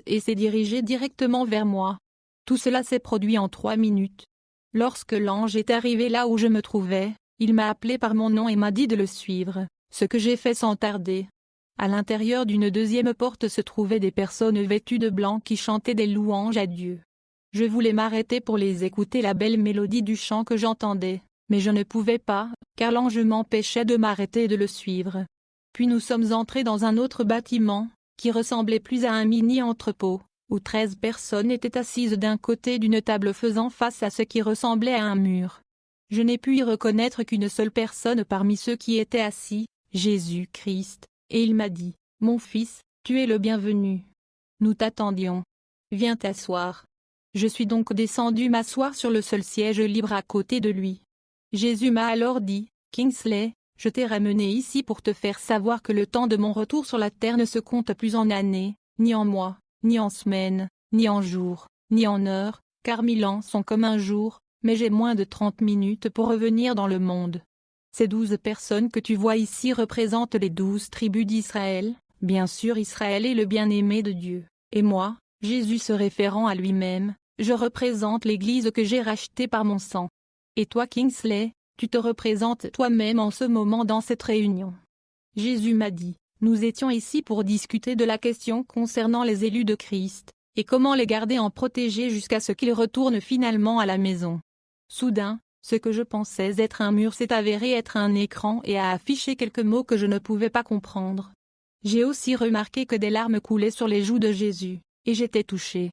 et s'est dirigé directement vers moi. Tout cela s'est produit en 3 minutes. Lorsque l'ange est arrivé là où je me trouvais, il m'a appelé par mon nom et m'a dit de le suivre, ce que j'ai fait sans tarder. À l'intérieur d'une deuxième porte se trouvaient des personnes vêtues de blanc qui chantaient des louanges à Dieu. Je voulais m'arrêter pour les écouter la belle mélodie du chant que j'entendais, mais je ne pouvais pas, car l'ange m'empêchait de m'arrêter et de le suivre. Puis nous sommes entrés dans un autre bâtiment, qui ressemblait plus à un mini-entrepôt, où 13 personnes étaient assises d'un côté d'une table faisant face à ce qui ressemblait à un mur. Je n'ai pu y reconnaître qu'une seule personne parmi ceux qui étaient assis, Jésus-Christ, et il m'a dit, « Mon fils, tu es le bienvenu. Nous t'attendions. Viens t'asseoir. » Je suis donc descendu m'asseoir sur le seul siège libre à côté de lui. Jésus m'a alors dit, « Kingsley, je t'ai ramené ici pour te faire savoir que le temps de mon retour sur la terre ne se compte plus en années, ni en mois, ni en semaines, ni en jours, ni en heures, car 1000 ans sont comme un jour, mais j'ai moins de 30 minutes pour revenir dans le monde. » Ces 12 personnes que tu vois ici représentent les 12 tribus d'Israël, bien sûr Israël est le bien-aimé de Dieu, et moi, Jésus se référant à lui-même, je représente l'Église que j'ai rachetée par mon sang. Et toi Kingsley, tu te représentes toi-même en ce moment dans cette réunion. Jésus m'a dit, nous étions ici pour discuter de la question concernant les élus de Christ, et comment les garder en protégés jusqu'à ce qu'ils retournent finalement à la maison. Soudain, ce que je pensais être un mur s'est avéré être un écran et a affiché quelques mots que je ne pouvais pas comprendre. J'ai aussi remarqué que des larmes coulaient sur les joues de Jésus, et j'étais touché.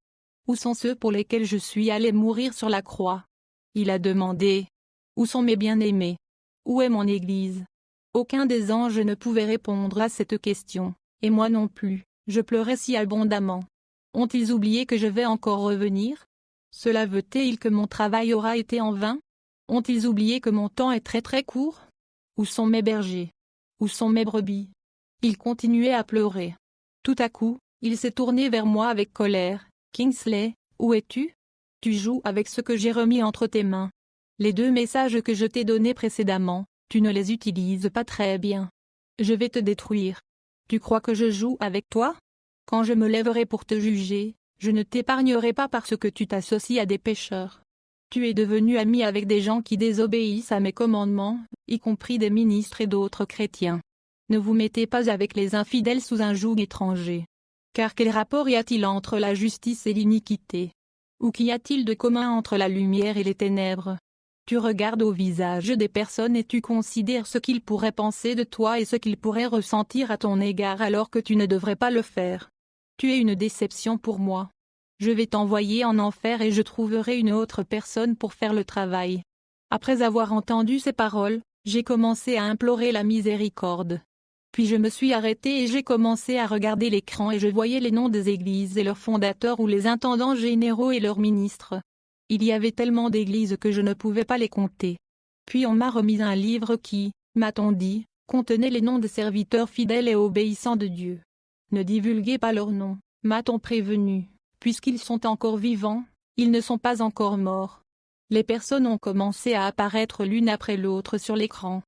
Où sont ceux pour lesquels je suis allé mourir sur la croix? Il a demandé. Où sont mes bien-aimés? Où est mon Église? Aucun des anges ne pouvait répondre à cette question, et moi non plus, je pleurais si abondamment. Ont-ils oublié que je vais encore revenir? Cela veut-il que mon travail aura été en vain? Ont-ils oublié que mon temps est très très court? Où sont mes bergers? Où sont mes brebis? Il continuait à pleurer. Tout à coup, il s'est tourné vers moi avec colère. Kingsley, où es-tu? Tu joues avec ce que j'ai remis entre tes mains. Les 2 messages que je t'ai donnés précédemment, tu ne les utilises pas très bien. Je vais te détruire. Tu crois que je joue avec toi? Quand je me lèverai pour te juger, je ne t'épargnerai pas parce que tu t'associes à des pécheurs. Tu es devenu ami avec des gens qui désobéissent à mes commandements, y compris des ministres et d'autres chrétiens. Ne vous mettez pas avec les infidèles sous un joug étranger. Car quel rapport y a-t-il entre la justice et l'iniquité? Ou qu'y a-t-il de commun entre la lumière et les ténèbres? Tu regardes au visage des personnes et tu considères ce qu'ils pourraient penser de toi et ce qu'ils pourraient ressentir à ton égard alors que tu ne devrais pas le faire. Tu es une déception pour moi. Je vais t'envoyer en enfer et je trouverai une autre personne pour faire le travail. Après avoir entendu ces paroles, j'ai commencé à implorer la miséricorde. Puis je me suis arrêté et j'ai commencé à regarder l'écran et je voyais les noms des églises et leurs fondateurs ou les intendants généraux et leurs ministres. Il y avait tellement d'églises que je ne pouvais pas les compter. Puis on m'a remis un livre qui, m'a-t-on dit, contenait les noms des serviteurs fidèles et obéissants de Dieu. Ne divulguez pas leurs noms, m'a-t-on prévenu, puisqu'ils sont encore vivants, ils ne sont pas encore morts. Les personnes ont commencé à apparaître l'une après l'autre sur l'écran.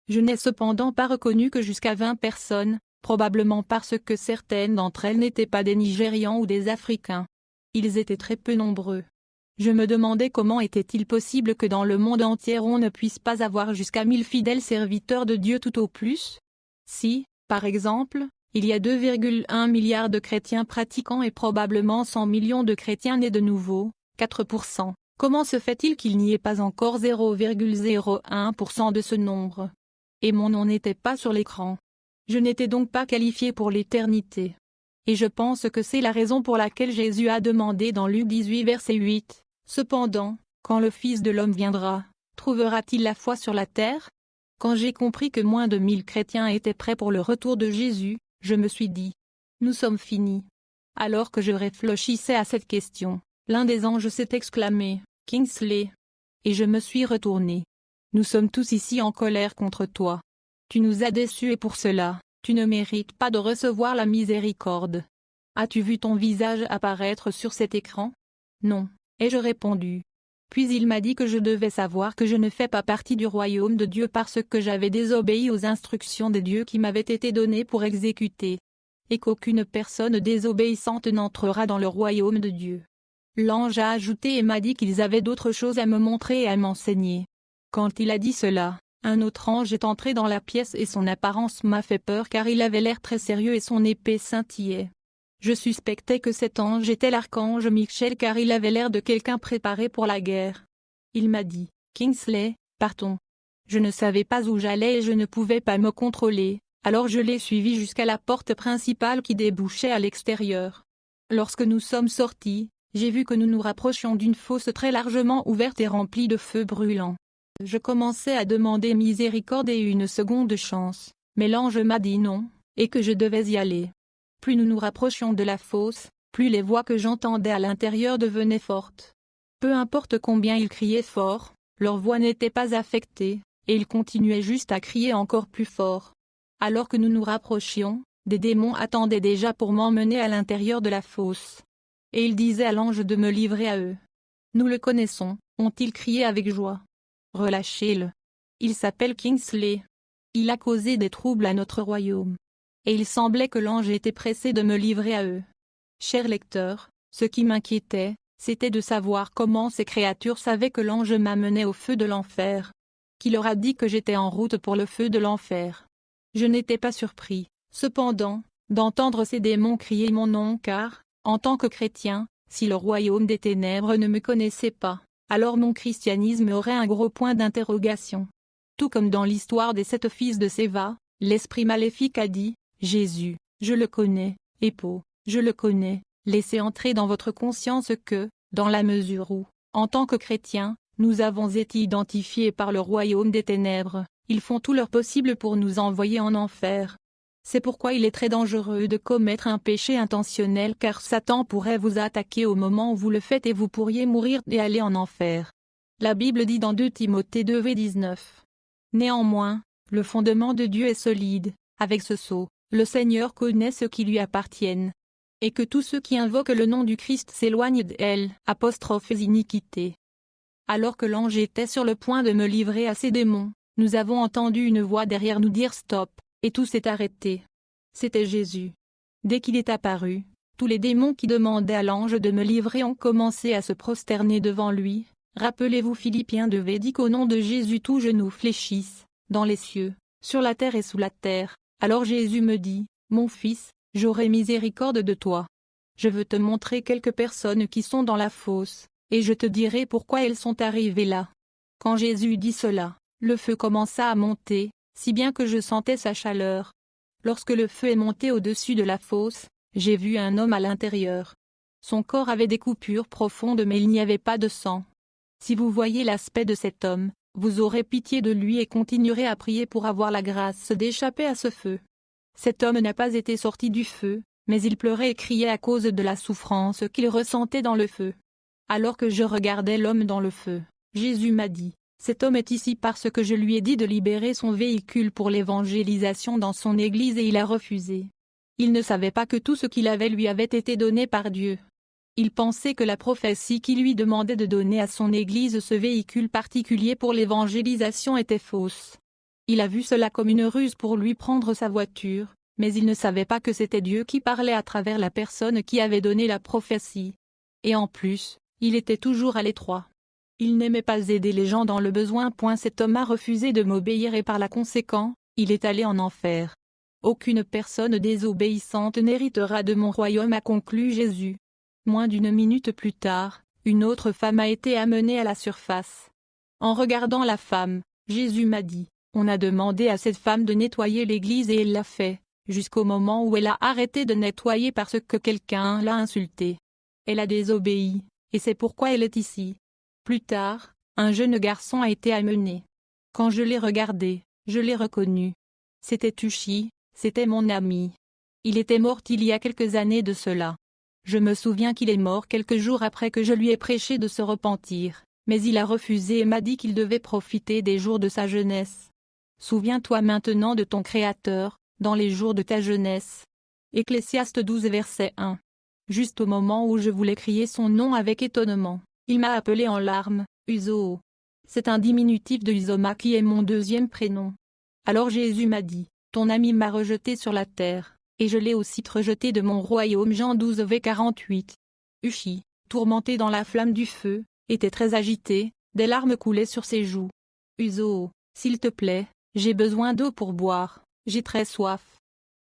Je n'ai cependant pas reconnu que jusqu'à 20 personnes, probablement parce que certaines d'entre elles n'étaient pas des Nigérians ou des Africains. Ils étaient très peu nombreux. Je me demandais comment était-il possible que dans le monde entier on ne puisse pas avoir jusqu'à 1000 fidèles serviteurs de Dieu tout au plus? Si, par exemple, il y a 2,1 milliards de chrétiens pratiquants et probablement 100 millions de chrétiens nés de nouveau, 4%, comment se fait-il qu'il n'y ait pas encore 0,01% de ce nombre? Et mon nom n'était pas sur l'écran. Je n'étais donc pas qualifié pour l'éternité. Et je pense que c'est la raison pour laquelle Jésus a demandé dans Luc 18 verset 8, « Cependant, quand le Fils de l'homme viendra, trouvera-t-il la foi sur la terre ?» Quand j'ai compris que moins de 1000 chrétiens étaient prêts pour le retour de Jésus, je me suis dit, « Nous sommes finis. » Alors que je réfléchissais à cette question, l'un des anges s'est exclamé, « Kingsley !» Et je me suis retourné. « Nous sommes tous ici en colère contre toi. Tu nous as déçus et pour cela, tu ne mérites pas de recevoir la miséricorde. As-tu vu ton visage apparaître sur cet écran? Non, ai-je répondu. Puis il m'a dit que je devais savoir que je ne fais pas partie du royaume de Dieu parce que j'avais désobéi aux instructions des dieux qui m'avaient été données pour exécuter. et qu'aucune personne désobéissante n'entrera dans le royaume de Dieu. L'ange a ajouté et m'a dit qu'ils avaient d'autres choses à me montrer et à m'enseigner. Quand il a dit cela, un autre ange est entré dans la pièce et son apparence m'a fait peur car il avait l'air très sérieux et son épée scintillait. Je suspectais que cet ange était l'archange Michael car il avait l'air de quelqu'un préparé pour la guerre. Il m'a dit, « Kingsley, partons. » Je ne savais pas où j'allais et je ne pouvais pas me contrôler, alors je l'ai suivi jusqu'à la porte principale qui débouchait à l'extérieur. Lorsque nous sommes sortis, j'ai vu que nous nous rapprochions d'une fosse très largement ouverte et remplie de feux brûlants. Je commençais à demander miséricorde et une seconde chance, mais l'ange m'a dit non, et que je devais y aller. Plus nous nous rapprochions de la fosse, plus les voix que j'entendais à l'intérieur devenaient fortes. Peu importe combien ils criaient fort, leur voix n'était pas affectée, et ils continuaient juste à crier encore plus fort. Alors que nous nous rapprochions, des démons attendaient déjà pour m'emmener à l'intérieur de la fosse. Et ils disaient à l'ange de me livrer à eux. « Nous le connaissons », ont-ils crié avec joie. « Relâchez-le. Il s'appelle Kingsley. Il a causé des troubles à notre royaume. » Et il semblait que l'ange était pressé de me livrer à eux. Chers lecteurs, ce qui m'inquiétait, c'était de savoir comment ces créatures savaient que l'ange m'amenait au feu de l'enfer. Qui leur a dit que j'étais en route pour le feu de l'enfer? Je n'étais pas surpris, cependant, d'entendre ces démons crier mon nom car, en tant que chrétien, si le royaume des ténèbres ne me connaissait pas, alors mon christianisme aurait un gros point d'interrogation. Tout comme dans l'histoire des 7 fils de Séva, l'esprit maléfique a dit, « Jésus, je le connais, et Paul, je le connais, laissez entrer dans votre conscience que, dans la mesure où, en tant que chrétiens, nous avons été identifiés par le royaume des ténèbres, ils font tout leur possible pour nous envoyer en enfer. C'est pourquoi il est très dangereux de commettre un péché intentionnel car Satan pourrait vous attaquer au moment où vous le faites et vous pourriez mourir et aller en enfer. La Bible dit dans 2 Timothée 2:19. Néanmoins, le fondement de Dieu est solide, avec ce sceau, le Seigneur connaît ceux qui lui appartiennent. Et que tous ceux qui invoquent le nom du Christ s'éloignent d'elle. Iniquité. Alors que l'ange était sur le point de me livrer à ces démons, nous avons entendu une voix derrière nous dire stop, et tout s'est arrêté. C'était Jésus. Dès qu'il est apparu, tous les démons qui demandaient à l'ange de me livrer ont commencé à se prosterner devant lui. Rappelez-vous Philippiens 2 dit qu'au nom de Jésus tout genou fléchisse, dans les cieux, sur la terre et sous la terre. Alors Jésus me dit, « Mon fils, j'aurai miséricorde de toi. Je veux te montrer quelques personnes qui sont dans la fosse, et je te dirai pourquoi elles sont arrivées là. » Quand Jésus dit cela, le feu commença à monter, si bien que je sentais sa chaleur. Lorsque le feu est monté au-dessus de la fosse, j'ai vu un homme à l'intérieur. Son corps avait des coupures profondes mais il n'y avait pas de sang. Si vous voyez l'aspect de cet homme, vous aurez pitié de lui et continuerez à prier pour avoir la grâce d'échapper à ce feu. Cet homme n'a pas été sorti du feu, mais il pleurait et criait à cause de la souffrance qu'il ressentait dans le feu. Alors que je regardais l'homme dans le feu, Jésus m'a dit, « Cet homme est ici parce que je lui ai dit de libérer son véhicule pour l'évangélisation dans son église et il a refusé. » Il ne savait pas que tout ce qu'il avait lui avait été donné par Dieu. Il pensait que la prophétie qui lui demandait de donner à son église ce véhicule particulier pour l'évangélisation était fausse. Il a vu cela comme une ruse pour lui prendre sa voiture, mais il ne savait pas que c'était Dieu qui parlait à travers la personne qui avait donné la prophétie. Et en plus, il était toujours à l'étroit. Il n'aimait pas aider les gens dans le besoin. Cet homme a refusé de m'obéir et par la conséquent, il est allé en enfer. Aucune personne désobéissante n'héritera de mon royaume, a conclu Jésus. Moins d'une minute plus tard, une autre femme a été amenée à la surface. En regardant la femme, Jésus m'a dit, « On a demandé à cette femme de nettoyer l'église et elle l'a fait, jusqu'au moment où elle a arrêté de nettoyer parce que quelqu'un l'a insultée. Elle a désobéi, et c'est pourquoi elle est ici. » Plus tard, un jeune garçon a été amené. Quand je l'ai regardé, je l'ai reconnu. C'était Tushi, c'était mon ami. Il était mort il y a quelques années de cela. Je me souviens qu'il est mort quelques jours après que je lui ai prêché de se repentir, mais il a refusé et m'a dit qu'il devait profiter des jours de sa jeunesse. Souviens-toi maintenant de ton Créateur, dans les jours de ta jeunesse. Ecclésiaste 12 verset 1. Juste au moment où je voulais crier son nom avec étonnement, il m'a appelé en larmes, Uzo. C'est un diminutif de Uzoma qui est mon deuxième prénom. Alors Jésus m'a dit, ton ami m'a rejeté sur la terre, et je l'ai aussi rejeté de mon royaume. Jean 12:48. Ushi, tourmenté dans la flamme du feu, était très agité, des larmes coulaient sur ses joues. Uzo, s'il te plaît, j'ai besoin d'eau pour boire, j'ai très soif.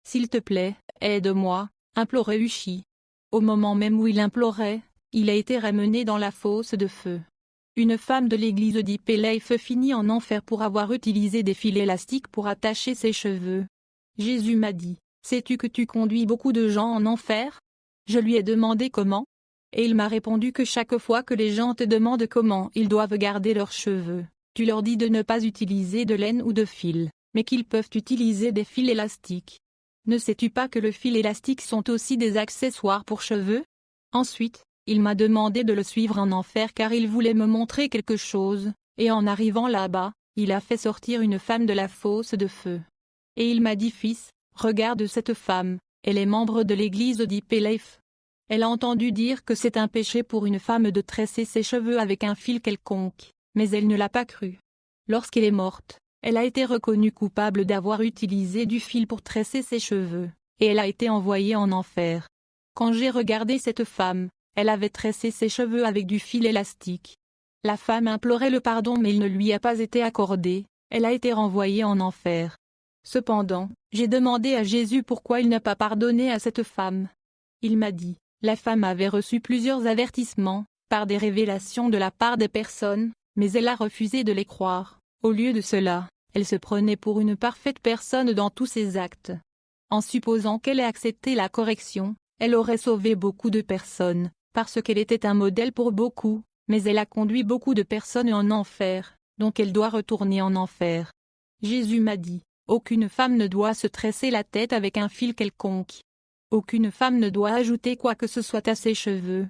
S'il te plaît, aide-moi, implorait Ushi. Au moment même où il implorait, il a été ramené dans la fosse de feu. Une femme de l'église Deep Life finit en enfer pour avoir utilisé des fils élastiques pour attacher ses cheveux. Jésus m'a dit, « Sais-tu que tu conduis beaucoup de gens en enfer ?» Je lui ai demandé comment. Et il m'a répondu que chaque fois que les gens te demandent comment ils doivent garder leurs cheveux, tu leur dis de ne pas utiliser de laine ou de fil, mais qu'ils peuvent utiliser des fils élastiques. Ne sais-tu pas que le fil élastique sont aussi des accessoires pour cheveux? Ensuite, il m'a demandé de le suivre en enfer car il voulait me montrer quelque chose, et en arrivant là-bas, il a fait sortir une femme de la fosse de feu. Et il m'a dit, « Fils, regarde cette femme, elle est membre de l'église Deep Life. Elle a entendu dire que c'est un péché pour une femme de tresser ses cheveux avec un fil quelconque, mais elle ne l'a pas cru. Lorsqu'elle est morte, elle a été reconnue coupable d'avoir utilisé du fil pour tresser ses cheveux, et elle a été envoyée en enfer. Quand j'ai regardé cette femme, elle avait tressé ses cheveux avec du fil élastique. La femme implorait le pardon mais il ne lui a pas été accordé, elle a été renvoyée en enfer. Cependant, j'ai demandé à Jésus pourquoi il n'a pas pardonné à cette femme. Il m'a dit, la femme avait reçu plusieurs avertissements, par des révélations de la part des personnes, mais elle a refusé de les croire. Au lieu de cela, elle se prenait pour une parfaite personne dans tous ses actes. En supposant qu'elle ait accepté la correction, elle aurait sauvé beaucoup de personnes, parce qu'elle était un modèle pour beaucoup, mais elle a conduit beaucoup de personnes en enfer, donc elle doit retourner en enfer. Jésus m'a dit, aucune femme ne doit se tresser la tête avec un fil quelconque. Aucune femme ne doit ajouter quoi que ce soit à ses cheveux.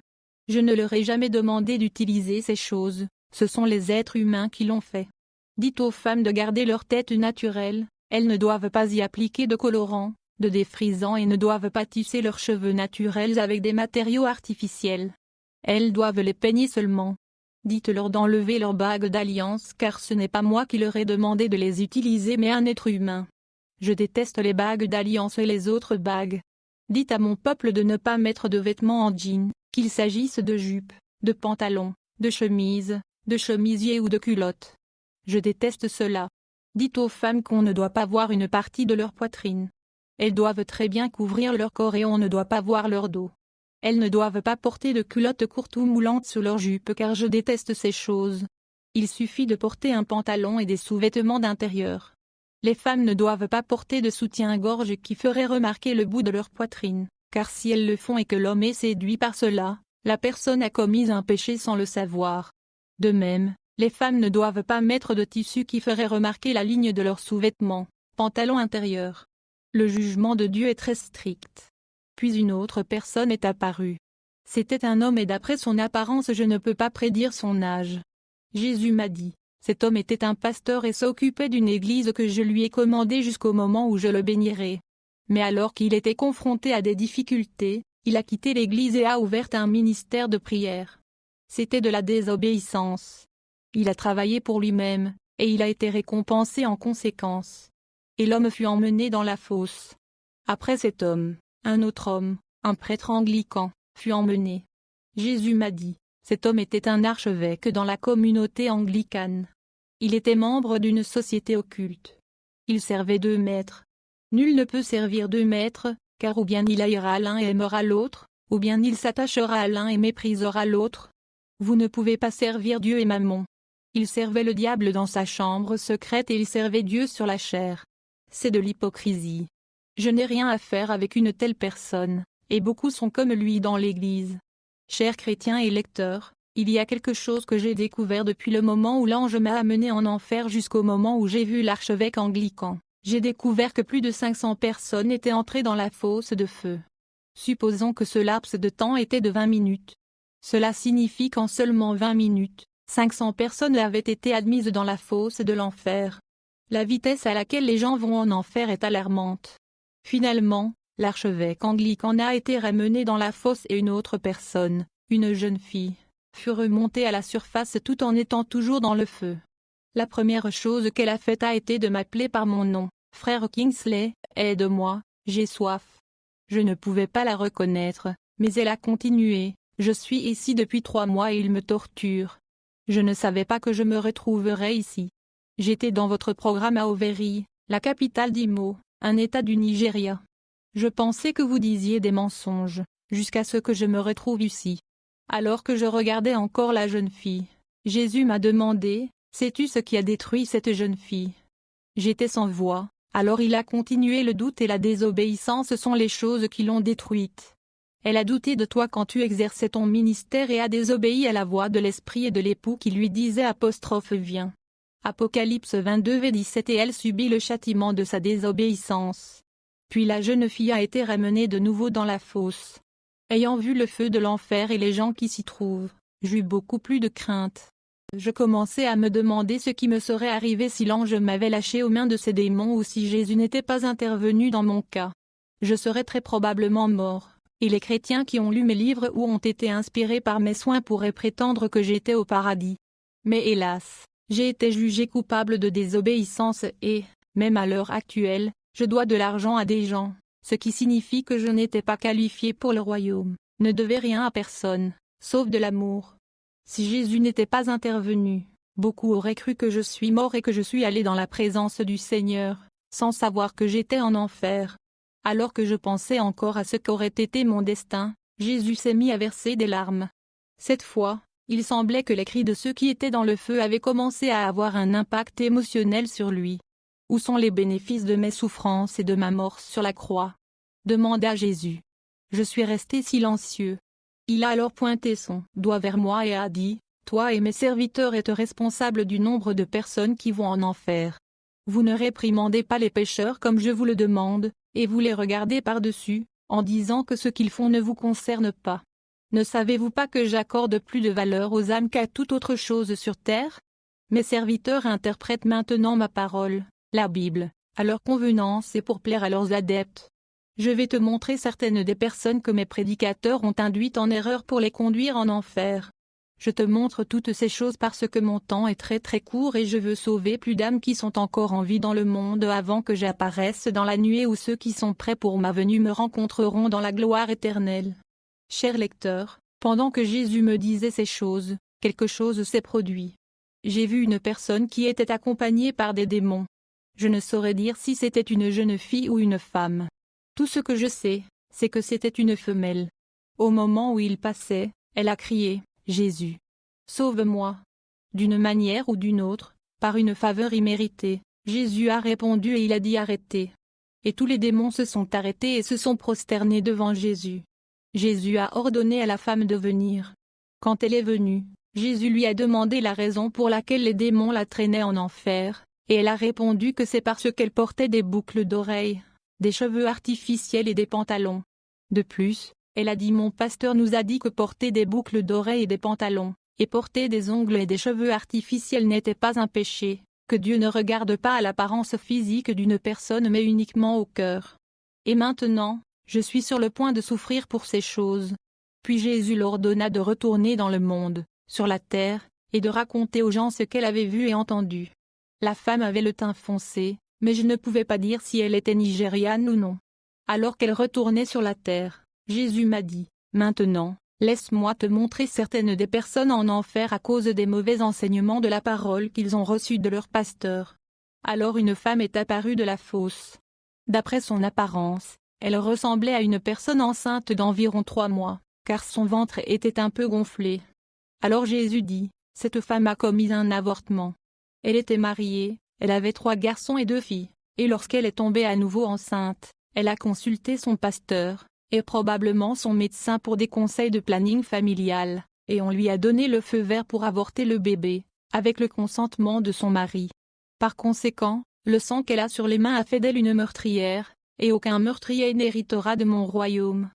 Je ne leur ai jamais demandé d'utiliser ces choses, ce sont les êtres humains qui l'ont fait. Dites aux femmes de garder leur tête naturelle, elles ne doivent pas y appliquer de colorant, de défrisant et ne doivent pas tisser leurs cheveux naturels avec des matériaux artificiels. Elles doivent les peigner seulement. Dites-leur d'enlever leurs bagues d'alliance car ce n'est pas moi qui leur ai demandé de les utiliser mais un être humain. Je déteste les bagues d'alliance et les autres bagues. Dites à mon peuple de ne pas mettre de vêtements en jean, qu'il s'agisse de jupes, de pantalons, de chemises, de chemisiers ou de culottes. Je déteste cela. Dites aux femmes qu'on ne doit pas voir une partie de leur poitrine. Elles doivent très bien couvrir leur corps et on ne doit pas voir leur dos. Elles ne doivent pas porter de culottes courtes ou moulantes sous leur jupe car je déteste ces choses. Il suffit de porter un pantalon et des sous-vêtements d'intérieur. Les femmes ne doivent pas porter de soutien-gorge qui ferait remarquer le bout de leur poitrine, car si elles le font et que l'homme est séduit par cela, la personne a commis un péché sans le savoir. De même, les femmes ne doivent pas mettre de tissu qui ferait remarquer la ligne de leurs sous-vêtements, pantalon intérieur. Le jugement de Dieu est très strict. Puis une autre personne est apparue. C'était un homme et d'après son apparence je ne peux pas prédire son âge. Jésus m'a dit. Cet homme était un pasteur et s'occupait d'une église que je lui ai commandée jusqu'au moment où je le bénirais. Mais alors qu'il était confronté à des difficultés, il a quitté l'église et a ouvert un ministère de prière. C'était de la désobéissance. Il a travaillé pour lui-même, et il a été récompensé en conséquence. Et l'homme fut emmené dans la fosse. Après cet homme, un autre homme, un prêtre anglican, fut emmené. Jésus m'a dit. Cet homme était un archevêque dans la communauté anglicane. Il était membre d'une société occulte. Il servait 2 maîtres. Nul ne peut servir 2 maîtres, car ou bien il haïra l'un et aimera l'autre, ou bien il s'attachera à l'un et méprisera l'autre. Vous ne pouvez pas servir Dieu et Mammon. Il servait le diable dans sa chambre secrète et il servait Dieu sur la chair. C'est de l'hypocrisie. Je n'ai rien à faire avec une telle personne, et beaucoup sont comme lui dans l'Église. Chers chrétiens et lecteurs, il y a quelque chose que j'ai découvert depuis le moment où l'ange m'a amené en enfer jusqu'au moment où j'ai vu l'archevêque anglican. J'ai découvert que plus de 500 personnes étaient entrées dans la fosse de feu. Supposons que ce laps de temps était de 20 minutes. Cela signifie qu'en seulement 20 minutes, 500 personnes avaient été admises dans la fosse de l'enfer. La vitesse à laquelle les gens vont en enfer est alarmante. Finalement, l'archevêque anglican a été ramené dans la fosse et une autre personne, une jeune fille, fut remontée à la surface tout en étant toujours dans le feu. La première chose qu'elle a faite a été de m'appeler par mon nom, frère Kingsley, aide-moi, j'ai soif. Je ne pouvais pas la reconnaître, mais elle a continué. Je suis ici depuis 3 mois et il me torture. Je ne savais pas que je me retrouverais ici. J'étais dans votre programme à Owerri, la capitale d'Imo, un État du Nigeria. Je pensais que vous disiez des mensonges, jusqu'à ce que je me retrouve ici. Alors que je regardais encore la jeune fille, Jésus m'a demandé, « Sais-tu ce qui a détruit cette jeune fille ?» J'étais sans voix, alors il a continué, « Le doute et la désobéissance sont les choses qui l'ont détruite. Elle a douté de toi quand tu exerçais ton ministère et a désobéi à la voix de l'esprit et de l'époux qui lui disait ' Viens '. Apocalypse 22:17. Et elle subit le châtiment de sa désobéissance. Puis la jeune fille a été ramenée de nouveau dans la fosse. Ayant vu le feu de l'enfer et les gens qui s'y trouvent, j'eus beaucoup plus de crainte. Je commençais à me demander ce qui me serait arrivé si l'ange m'avait lâché aux mains de ces démons ou si Jésus n'était pas intervenu dans mon cas. Je serais très probablement mort, et les chrétiens qui ont lu mes livres ou ont été inspirés par mes soins pourraient prétendre que j'étais au paradis. Mais hélas, j'ai été jugé coupable de désobéissance et, même à l'heure actuelle, je dois de l'argent à des gens, ce qui signifie que je n'étais pas qualifié pour le royaume, ne devais rien à personne, sauf de l'amour. Si Jésus n'était pas intervenu, beaucoup auraient cru que je suis mort et que je suis allé dans la présence du Seigneur, sans savoir que j'étais en enfer. Alors que je pensais encore à ce qu'aurait été mon destin, Jésus s'est mis à verser des larmes. Cette fois, il semblait que les cris de ceux qui étaient dans le feu avaient commencé à avoir un impact émotionnel sur lui. Où sont les bénéfices de mes souffrances et de ma mort sur la croix? Demanda Jésus. Je suis resté silencieux. Il a alors pointé son doigt vers moi et a dit, « Toi et mes serviteurs êtes responsables du nombre de personnes qui vont en enfer. Vous ne réprimandez pas les pécheurs comme je vous le demande, et vous les regardez par-dessus, en disant que ce qu'ils font ne vous concerne pas. Ne savez-vous pas que j'accorde plus de valeur aux âmes qu'à toute autre chose sur terre? Mes serviteurs interprètent maintenant ma parole, la Bible, à leur convenance et pour plaire à leurs adeptes. Je vais te montrer certaines des personnes que mes prédicateurs ont induites en erreur pour les conduire en enfer. Je te montre toutes ces choses parce que mon temps est très très court et je veux sauver plus d'âmes qui sont encore en vie dans le monde avant que j'apparaisse dans la nuée où ceux qui sont prêts pour ma venue me rencontreront dans la gloire éternelle. » Cher lecteur, pendant que Jésus me disait ces choses, quelque chose s'est produit. J'ai vu une personne qui était accompagnée par des démons. Je ne saurais dire si c'était une jeune fille ou une femme. Tout ce que je sais, c'est que c'était une femelle. Au moment où il passait, elle a crié, « Jésus, sauve-moi !» D'une manière ou d'une autre, par une faveur imméritée, Jésus a répondu et il a dit « Arrêtez !» Et tous les démons se sont arrêtés et se sont prosternés devant Jésus. Jésus a ordonné à la femme de venir. Quand elle est venue, Jésus lui a demandé la raison pour laquelle les démons la traînaient en enfer, et elle a répondu que c'est parce qu'elle portait des boucles d'oreilles, des cheveux artificiels et des pantalons. De plus, elle a dit « Mon pasteur nous a dit que porter des boucles d'oreilles et des pantalons, et porter des ongles et des cheveux artificiels n'était pas un péché, que Dieu ne regarde pas à l'apparence physique d'une personne mais uniquement au cœur. Et maintenant, je suis sur le point de souffrir pour ces choses. » Puis Jésus l'ordonna de retourner dans le monde, sur la terre, et de raconter aux gens ce qu'elle avait vu et entendu. La femme avait le teint foncé, mais je ne pouvais pas dire si elle était nigériane ou non. Alors qu'elle retournait sur la terre, Jésus m'a dit, « Maintenant, laisse-moi te montrer certaines des personnes en enfer à cause des mauvais enseignements de la parole qu'ils ont reçus de leur pasteur. » Alors une femme est apparue de la fosse. D'après son apparence, elle ressemblait à une personne enceinte d'environ 3 mois, car son ventre était un peu gonflé. Alors Jésus dit, « Cette femme a commis un avortement. Elle était mariée, elle avait 3 garçons et 2 filles, et lorsqu'elle est tombée à nouveau enceinte, elle a consulté son pasteur, et probablement son médecin pour des conseils de planning familial, et on lui a donné le feu vert pour avorter le bébé, avec le consentement de son mari. Par conséquent, le sang qu'elle a sur les mains a fait d'elle une meurtrière, et aucun meurtrier n'héritera de mon royaume. »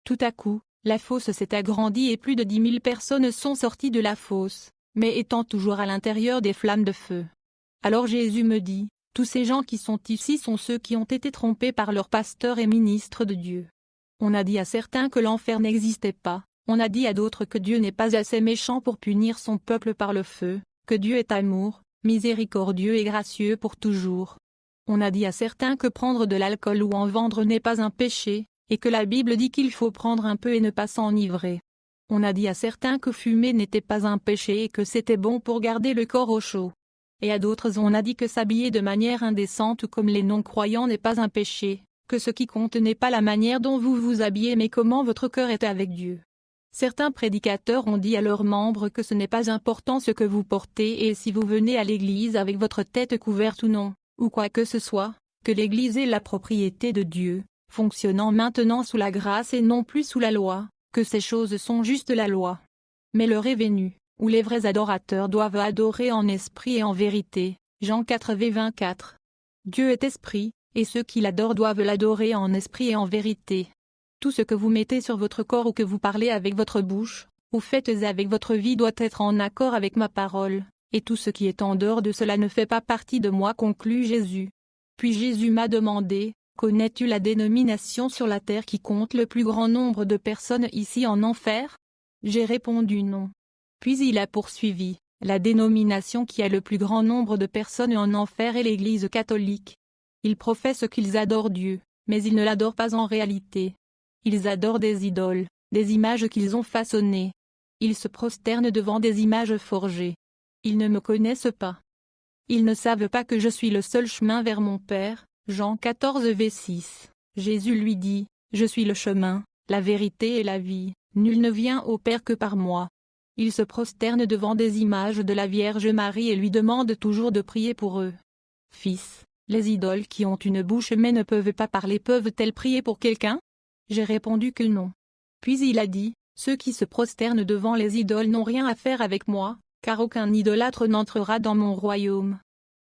Tout à coup, la fosse s'est agrandie et plus de 10 000 personnes sont sorties de la fosse, mais étant toujours à l'intérieur des flammes de feu. Alors Jésus me dit, « Tous ces gens qui sont ici sont ceux qui ont été trompés par leurs pasteurs et ministres de Dieu. On a dit à certains que l'enfer n'existait pas, on a dit à d'autres que Dieu n'est pas assez méchant pour punir son peuple par le feu, que Dieu est amour, miséricordieux et gracieux pour toujours. On a dit à certains que prendre de l'alcool ou en vendre n'est pas un péché, et que la Bible dit qu'il faut prendre un peu et ne pas s'enivrer. On a dit à certains que fumer n'était pas un péché et que c'était bon pour garder le corps au chaud. Et à d'autres on a dit que s'habiller de manière indécente comme les non-croyants n'est pas un péché, que ce qui compte n'est pas la manière dont vous vous habillez mais comment votre cœur est avec Dieu. Certains prédicateurs ont dit à leurs membres que ce n'est pas important ce que vous portez et si vous venez à l'église avec votre tête couverte ou non, ou quoi que ce soit, que l'église est la propriété de Dieu, fonctionnant maintenant sous la grâce et non plus sous la loi, que ces choses sont juste la loi. Mais l'heure est venue, où les vrais adorateurs doivent adorer en esprit et en vérité. Jean 4:24. Dieu est esprit, et ceux qui l'adorent doivent l'adorer en esprit et en vérité. Tout ce que vous mettez sur votre corps ou que vous parlez avec votre bouche, ou faites avec votre vie doit être en accord avec ma parole, et tout ce qui est en dehors de cela ne fait pas partie de moi, conclut Jésus. Puis Jésus m'a demandé, connais-tu la dénomination sur la terre qui compte le plus grand nombre de personnes ici en enfer? J'ai répondu non. Puis il a poursuivi, la dénomination qui a le plus grand nombre de personnes en enfer est l'Église catholique. Ils professent qu'ils adorent Dieu, mais ils ne l'adorent pas en réalité. Ils adorent des idoles, des images qu'ils ont façonnées. Ils se prosternent devant des images forgées. Ils ne me connaissent pas. Ils ne savent pas que je suis le seul chemin vers mon Père. Jean 14:6. Jésus lui dit, je suis le chemin, la vérité et la vie, nul ne vient au Père que par moi. Ils se prosternent devant des images de la Vierge Marie et lui demandent toujours de prier pour eux. Fils, les idoles qui ont une bouche mais ne peuvent pas parler peuvent-elles prier pour quelqu'un? J'ai répondu que non. Puis il a dit, ceux qui se prosternent devant les idoles n'ont rien à faire avec moi, car aucun idolâtre n'entrera dans mon royaume.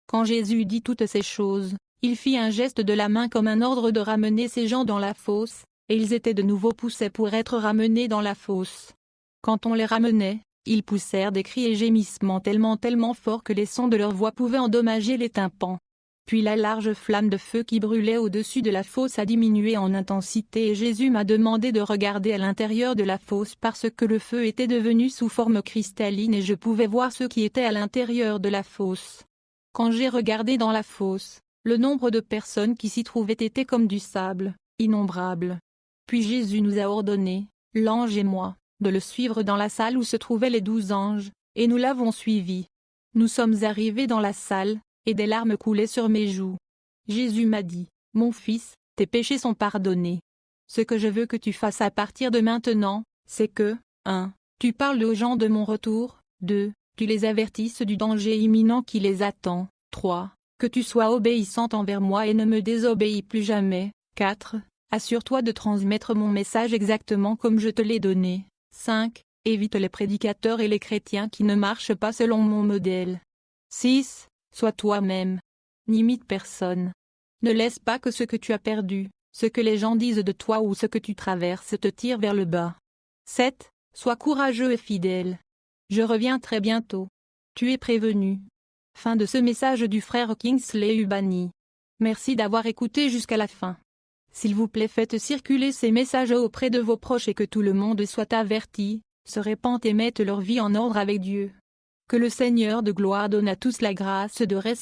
Quand Jésus dit toutes ces choses, il fit un geste de la main comme un ordre de ramener ces gens dans la fosse, et ils étaient de nouveau poussés pour être ramenés dans la fosse. Quand on les ramenait, ils poussèrent des cris et gémissements tellement forts que les sons de leur voix pouvaient endommager les tympans. Puis la large flamme de feu qui brûlait au-dessus de la fosse a diminué en intensité et Jésus m'a demandé de regarder à l'intérieur de la fosse parce que le feu était devenu sous forme cristalline et je pouvais voir ceux qui étaient à l'intérieur de la fosse. Quand j'ai regardé dans la fosse, le nombre de personnes qui s'y trouvaient était comme du sable, innombrable. Puis Jésus nous a ordonné, l'ange et moi, de le suivre dans la salle où se trouvaient les 12 anges, et nous l'avons suivi. Nous sommes arrivés dans la salle, et des larmes coulaient sur mes joues. Jésus m'a dit, mon fils, tes péchés sont pardonnés. Ce que je veux que tu fasses à partir de maintenant, c'est que, 1. Tu parles aux gens de mon retour, 2. Tu les avertisses du danger imminent qui les attend, 3. Que tu sois obéissante envers moi et ne me désobéis plus jamais, 4. Assure-toi de transmettre mon message exactement comme je te l'ai donné, 5. Évite les prédicateurs et les chrétiens qui ne marchent pas selon mon modèle. 6. Sois toi-même. N'imite personne. Ne laisse pas que ce que tu as perdu, ce que les gens disent de toi ou ce que tu traverses te tire vers le bas. 7. Sois courageux et fidèle. Je reviens très bientôt. Tu es prévenu. Fin de ce message du frère Kingsley Ubani. Merci d'avoir écouté jusqu'à la fin. S'il vous plaît, faites circuler ces messages auprès de vos proches et que tout le monde soit averti, se répandent et mettent leur vie en ordre avec Dieu. Que le Seigneur de gloire donne à tous la grâce de rester